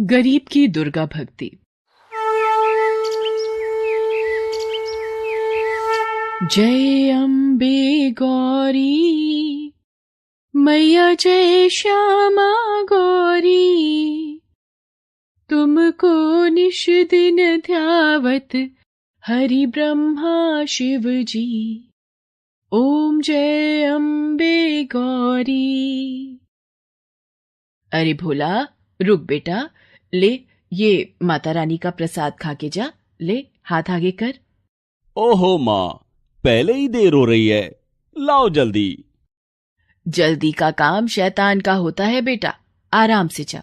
गरीब की दुर्गा भक्ति। जय अम्बे गौरी मैया, जय श्यामा गौरी, तुमको निश दिन ध्यावत हरि ब्रह्मा शिव जी। ओम जय अम्बे गौरी। अरे भोला, रुक बेटा, ले ये माता रानी का प्रसाद खा के जा। ले हाथ आगे कर। ओहो माँ, पहले ही देर हो रही है, लाओ जल्दी। जल्दी का काम शैतान का होता है बेटा, आराम से जा।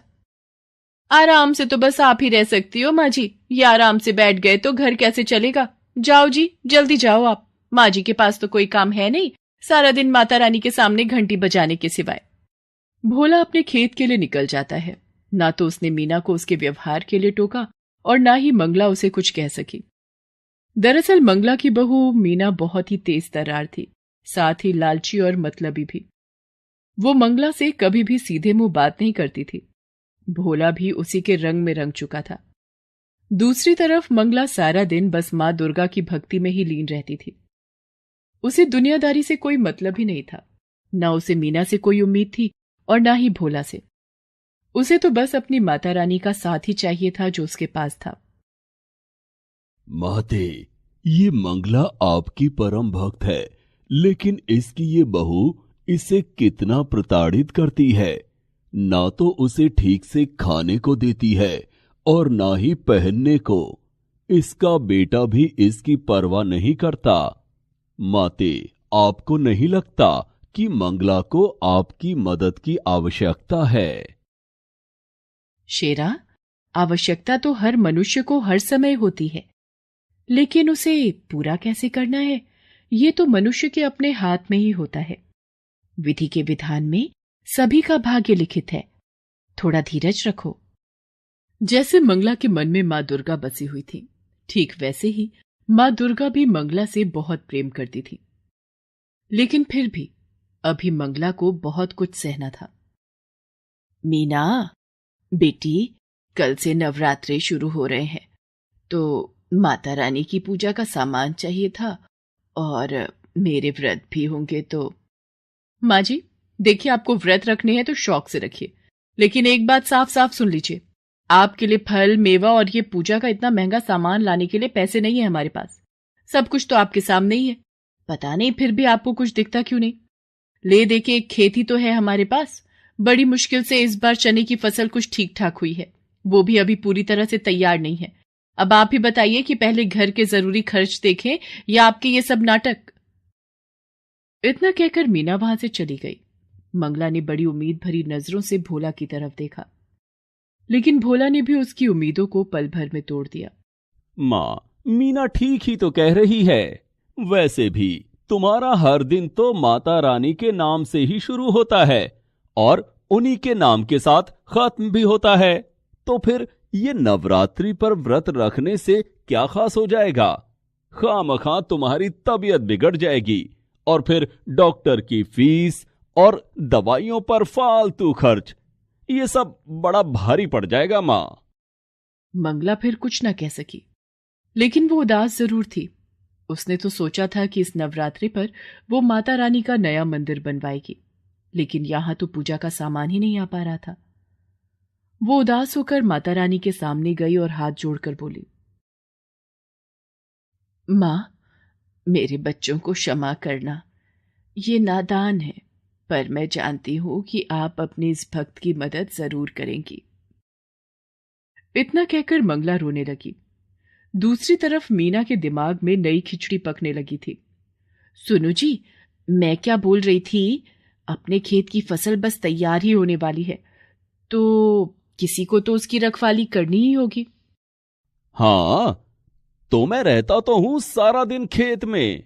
आराम से तो बस आप ही रह सकती हो माँ जी, ये आराम से बैठ गए तो घर कैसे चलेगा। जाओ जी, जल्दी जाओ आप। माँ जी के पास तो कोई काम है नहीं, सारा दिन माता रानी के सामने घंटी बजाने के सिवाय। भोला अपने खेत के लिए निकल जाता है। ना तो उसने मीना को उसके व्यवहार के लिए टोका और ना ही मंगला उसे कुछ कह सकी। दरअसल मंगला की बहू मीना बहुत ही तेज तर्रार थी, साथ ही लालची और मतलबी भी। वो मंगला से कभी भी सीधे मुंह बात नहीं करती थी। भोला भी उसी के रंग में रंग चुका था। दूसरी तरफ मंगला सारा दिन बस मां दुर्गा की भक्ति में ही लीन रहती थी। उसे दुनियादारी से कोई मतलब ही नहीं था। ना उसे मीना से कोई उम्मीद थी और ना ही भोला से। उसे तो बस अपनी माता रानी का साथ ही चाहिए था जो उसके पास था। माते, ये मंगला आपकी परम भक्त है, लेकिन इसकी ये बहू इसे कितना प्रताड़ित करती है। ना तो उसे ठीक से खाने को देती है और ना ही पहनने को। इसका बेटा भी इसकी परवाह नहीं करता। माते, आपको नहीं लगता कि मंगला को आपकी मदद की आवश्यकता है? शेरा, आवश्यकता तो हर मनुष्य को हर समय होती है, लेकिन उसे पूरा कैसे करना है, ये तो मनुष्य के अपने हाथ में ही होता है। विधि के विधान में सभी का भाग्य लिखित है। थोड़ा धीरज रखो। जैसे मंगला के मन में मां दुर्गा बसी हुई थी, ठीक वैसे ही मां दुर्गा भी मंगला से बहुत प्रेम करती थी। लेकिन फिर भी अभी मंगला को बहुत कुछ सहना था। मीना बेटी, कल से नवरात्रे शुरू हो रहे हैं, तो माता रानी की पूजा का सामान चाहिए था और मेरे व्रत भी होंगे तो। माँ जी, देखिए, आपको व्रत रखने हैं तो शौक से रखिए, लेकिन एक बात साफ साफ सुन लीजिए, आपके लिए फल मेवा और ये पूजा का इतना महंगा सामान लाने के लिए पैसे नहीं है हमारे पास। सब कुछ तो आपके सामने ही है। पता नहीं फिर भी आपको कुछ दिखता क्यों नहीं। ले देके एक खेती तो है हमारे पास। बड़ी मुश्किल से इस बार चने की फसल कुछ ठीक ठाक हुई है, वो भी अभी पूरी तरह से तैयार नहीं है। अब आप ही बताइए कि पहले घर के जरूरी खर्च देखें या आपके ये सब नाटक। इतना कहकर मीना वहां से चली गई। मंगला ने बड़ी उम्मीद भरी नजरों से भोला की तरफ देखा, लेकिन भोला ने भी उसकी उम्मीदों को पल भर में तोड़ दिया। माँ, मीना ठीक ही तो कह रही है। वैसे भी तुम्हारा हर दिन तो माता रानी के नाम से ही शुरू होता है और उन्हीं के नाम के साथ खत्म भी होता है। तो फिर ये नवरात्रि पर व्रत रखने से क्या खास हो जाएगा? खामखा तुम्हारी तबीयत बिगड़ जाएगी और फिर डॉक्टर की फीस और दवाइयों पर फालतू खर्च, ये सब बड़ा भारी पड़ जाएगा माँ। मंगला फिर कुछ न कह सकी, लेकिन वो उदास जरूर थी। उसने तो सोचा था कि इस नवरात्रि पर वो माता रानी का नया मंदिर बनवाएगी, लेकिन यहां तो पूजा का सामान ही नहीं आ पा रहा था। वो उदास होकर माता रानी के सामने गई और हाथ जोड़कर बोली, मां, मेरे बच्चों को क्षमा करना। ये नादान है, पर मैं जानती हूं कि आप अपने इस भक्त की मदद जरूर करेंगी। इतना कहकर मंगला रोने लगी। दूसरी तरफ मीना के दिमाग में नई खिचड़ी पकने लगी थी। सुनो जी, मैं क्या बोल रही थी, अपने खेत की फसल बस तैयार ही होने वाली है, तो किसी को तो उसकी रखवाली करनी ही होगी। हाँ, तो मैं रहता तो हूं सारा दिन खेत में।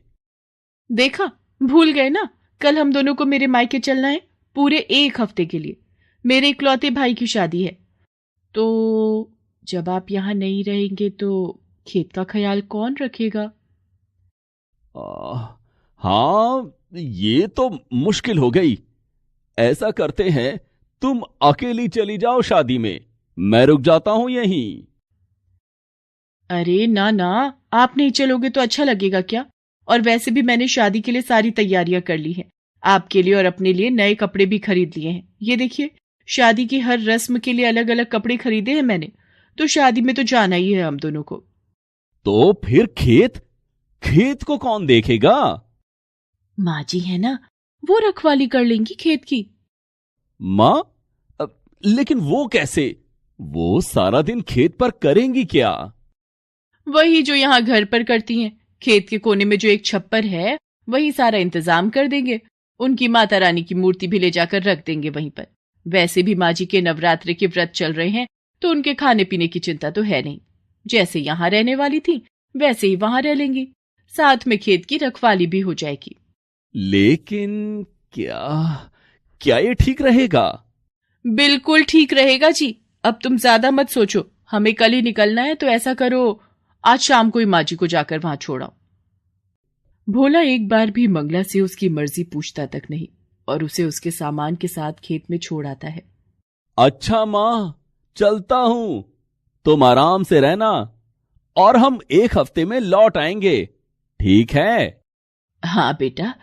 देखा, भूल गए ना, कल हम दोनों को मेरे मायके चलना है पूरे 1 हफ्ते के लिए। मेरे इकलौते भाई की शादी है, तो जब आप यहां नहीं रहेंगे तो खेत का ख्याल कौन रखेगा? हाँ, ये तो मुश्किल हो गई। ऐसा करते हैं, तुम अकेली चली जाओ शादी में मैं रुक जाता हूं यहीं। अरे ना ना, आप नहीं चलोगे तो अच्छा लगेगा क्या? और वैसे भी मैंने शादी के लिए सारी तैयारियां कर ली हैं। आपके लिए और अपने लिए नए कपड़े भी खरीद लिए हैं। ये देखिए, शादी की हर रस्म के लिए अलग अलग कपड़े खरीदे हैं मैंने। तो शादी में तो जाना ही है हम दोनों को। तो फिर खेत खेत को कौन देखेगा? माँ जी है ना, वो रखवाली कर लेंगी खेत की। माँ? लेकिन वो कैसे? वो सारा दिन खेत पर करेंगी क्या? वही जो यहाँ घर पर करती हैं। खेत के कोने में जो एक छप्पर है, वही सारा इंतजाम कर देंगे। उनकी माता रानी की मूर्ति भी ले जाकर रख देंगे वहीं पर। वैसे भी माँ जी के नवरात्रि के व्रत चल रहे हैं, तो उनके खाने पीने की चिंता तो है नहीं। जैसे यहाँ रहने वाली थी, वैसे ही वहां रह लेंगी। साथ में खेत की रखवाली भी हो जाएगी। लेकिन क्या क्या ये ठीक रहेगा? बिल्कुल ठीक रहेगा जी। अब तुम ज्यादा मत सोचो, हमें कल ही निकलना है, तो ऐसा करो, आज शाम को ही माँ जी को जाकर वहां छोड़ाओ। भोला एक बार भी मंगला से उसकी मर्जी पूछता तक नहीं और उसे उसके सामान के साथ खेत में छोड़ आता है। अच्छा माँ, चलता हूं। तुम आराम से रहना और हम 1 हफ्ते में लौट आएंगे, ठीक है? हाँ बेटा,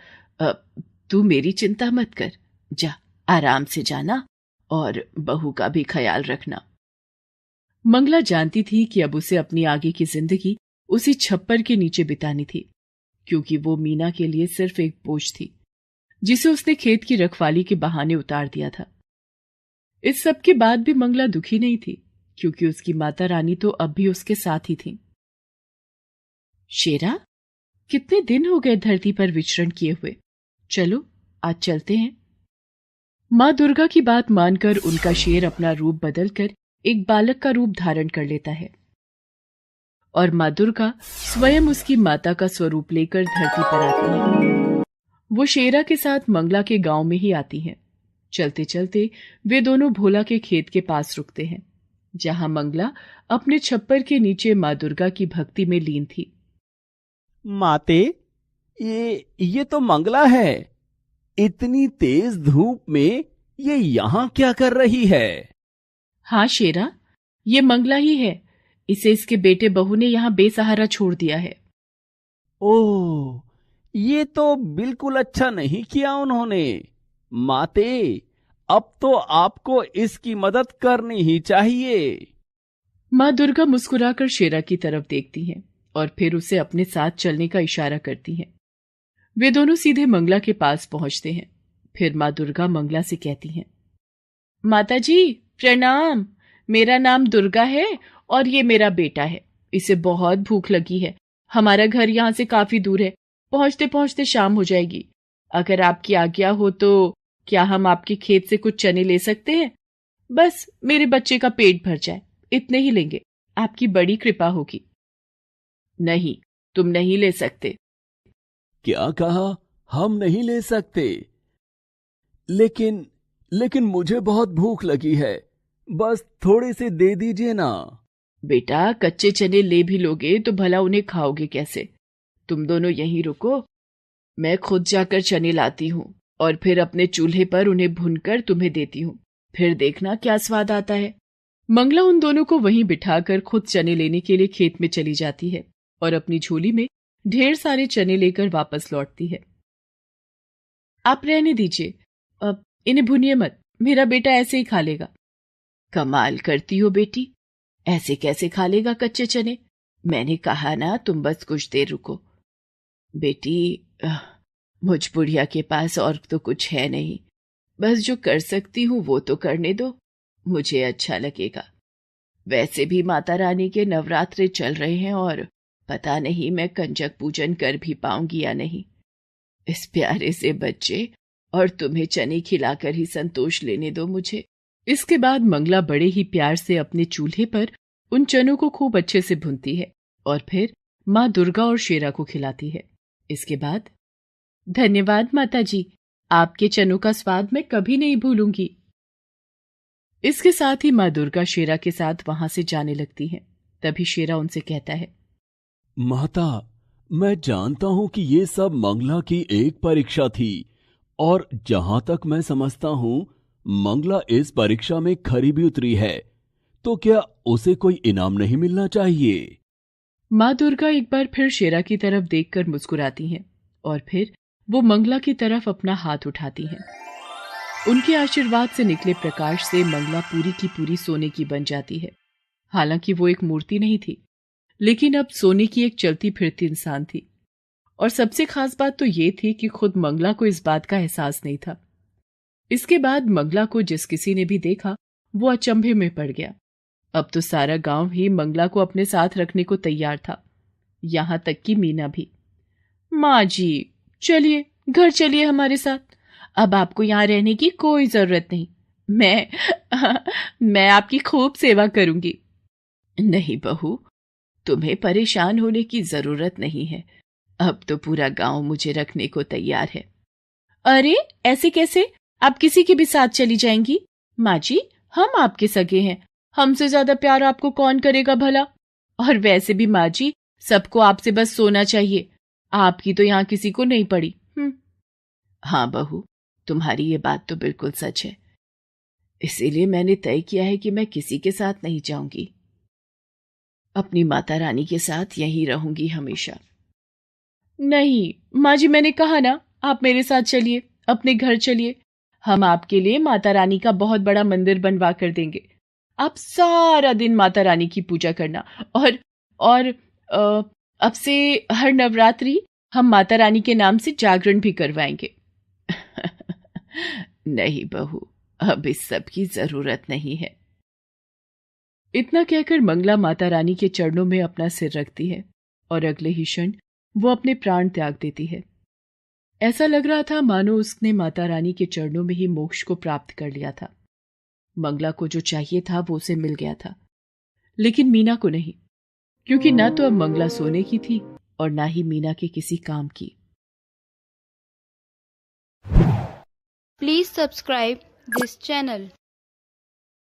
तू मेरी चिंता मत कर। जा, आराम से जाना और बहू का भी ख्याल रखना। मंगला जानती थी कि अब उसे अपनी आगे की जिंदगी उसी छप्पर के नीचे बितानी थी, क्योंकि वो मीना के लिए सिर्फ एक बोझ थी जिसे उसने खेत की रखवाली के बहाने उतार दिया था। इस सब के बाद भी मंगला दुखी नहीं थी, क्योंकि उसकी माता रानी तो अब भी उसके साथ ही थी। शेरा, कितने दिन हो गए धरती पर विचरण किए हुए। चलो आज चलते हैं। मां दुर्गा की बात मानकर उनका शेर अपना रूप बदलकर एक बालक का रूप धारण कर लेता है और मां दुर्गा स्वयं उसकी माता का स्वरूप लेकर धरती पर आती है। वो शेरा के साथ मंगला के गांव में ही आती हैं। चलते चलते वे दोनों भोला के खेत के पास रुकते हैं, जहां मंगला अपने छप्पर के नीचे मां दुर्गा की भक्ति में लीन थी। माते, ये तो मंगला है। इतनी तेज धूप में ये यहां क्या कर रही है? हाँ शेरा, ये मंगला ही है। इसे इसके बेटे बहू ने यहां बेसहारा छोड़ दिया है। ओह, ये तो बिल्कुल अच्छा नहीं किया उन्होंने। माते, अब तो आपको इसकी मदद करनी ही चाहिए। मां दुर्गा मुस्कुराकर शेरा की तरफ देखती हैं और फिर उसे अपने साथ चलने का इशारा करती हैं। वे दोनों सीधे मंगला के पास पहुंचते हैं। फिर मां दुर्गा मंगला से कहती हैं, माता जी प्रणाम। मेरा नाम दुर्गा है और ये मेरा बेटा है। इसे बहुत भूख लगी है। हमारा घर यहाँ से काफी दूर है। पहुंचते पहुंचते शाम हो जाएगी। अगर आपकी आज्ञा हो तो क्या हम आपके खेत से कुछ चने ले सकते हैं? बस मेरे बच्चे का पेट भर जाए, इतने ही लेंगे। आपकी बड़ी कृपा होगी। नहीं, तुम नहीं ले सकते। क्या कहा? हम नहीं ले सकते? लेकिन मुझे बहुत भूख लगी है। बस थोड़े से दे दीजिए ना। बेटा, कच्चे चने ले भी लोगे तो भला उन्हें खाओगे कैसे? तुम दोनों यहीं रुको, मैं खुद जाकर चने लाती हूँ और फिर अपने चूल्हे पर उन्हें भूनकर तुम्हें देती हूँ। फिर देखना क्या स्वाद आता है। मंगला उन दोनों को वहीं बिठाकर खुद चने लेने के लिए खेत में चली जाती है और अपनी झोली में ढेर सारे चने लेकर वापस लौटती है। आप रहने दीजिए, अब इन्हें भूनिए मत। मेरा बेटा ऐसे ही खा लेगा। कमाल करती हो बेटी, ऐसे कैसे खा लेगा कच्चे चने? मैंने कहा ना, तुम बस कुछ देर रुको। बेटी, मुझ बुढ़िया के पास और तो कुछ है नहीं। बस जो कर सकती हूँ वो तो करने दो, मुझे अच्छा लगेगा। वैसे भी माता रानी के नवरात्रे चल रहे हैं और पता नहीं मैं कंजक पूजन कर भी पाऊंगी या नहीं। इस प्यारे से बच्चे और तुम्हें चने खिलाकर ही संतोष लेने दो मुझे। इसके बाद मंगला बड़े ही प्यार से अपने चूल्हे पर उन चनों को खूब अच्छे से भूनती है और फिर माँ दुर्गा और शेरा को खिलाती है। इसके बाद, धन्यवाद माता जी, आपके चनों का स्वाद मैं कभी नहीं भूलूंगी। इसके साथ ही माँ दुर्गा शेरा के साथ वहां से जाने लगती है। तभी शेरा उनसे कहता है, माता, मैं जानता हूं कि ये सब मंगला की एक परीक्षा थी और जहां तक मैं समझता हूं मंगला इस परीक्षा में खरी भी उतरी है। तो क्या उसे कोई इनाम नहीं मिलना चाहिए? माँ दुर्गा एक बार फिर शेरा की तरफ देखकर मुस्कुराती हैं और फिर वो मंगला की तरफ अपना हाथ उठाती हैं। उनके आशीर्वाद से निकले प्रकाश से मंगला पूरी की पूरी सोने की बन जाती है। हालांकि वो एक मूर्ति नहीं थी, लेकिन अब सोने की एक चलती फिरती इंसान थी। और सबसे खास बात तो ये थी कि खुद मंगला को इस बात का एहसास नहीं था। इसके बाद मंगला को जिस किसी ने भी देखा वो अचंभे में पड़ गया। अब तो सारा गांव ही मंगला को अपने साथ रखने को तैयार था, यहां तक कि मीना भी। माँ जी, चलिए घर चलिए हमारे साथ। अब आपको यहाँ रहने की कोई जरूरत नहीं। मैं आपकी खूब सेवा करूंगी। नहीं बहू, तुम्हें परेशान होने की जरूरत नहीं है। अब तो पूरा गांव मुझे रखने को तैयार है। अरे ऐसे कैसे? आप किसी के भी साथ चली जाएंगी? माँ जी, हम आपके सगे हैं, हमसे ज्यादा प्यार आपको कौन करेगा भला? और वैसे भी माँ जी, सबको आपसे बस सोना चाहिए, आपकी तो यहाँ किसी को नहीं पड़ी। हाँ बहू, तुम्हारी ये बात तो बिल्कुल सच है। इसीलिए मैंने तय किया है कि मैं किसी के साथ नहीं जाऊंगी, अपनी माता रानी के साथ यहीं रहूंगी हमेशा। नहीं माँ जी, मैंने कहा ना, आप मेरे साथ चलिए, अपने घर चलिए। हम आपके लिए माता रानी का बहुत बड़ा मंदिर बनवा कर देंगे। आप सारा दिन माता रानी की पूजा करना। और अब से हर नवरात्रि हम माता रानी के नाम से जागरण भी करवाएंगे। नहीं बहू, अब इस सब की जरूरत नहीं है। इतना कहकर मंगला माता रानी के चरणों में अपना सिर रखती है और अगले ही क्षण वो अपने प्राण त्याग देती है। ऐसा लग रहा था मानो उसने माता रानी के चरणों में ही मोक्ष को प्राप्त कर लिया था। मंगला को जो चाहिए था वो उसे मिल गया था, लेकिन मीना को नहीं, क्योंकि ना तो अब मंगला सोने की थी और ना ही मीना के किसी काम की। Please subscribe this channel.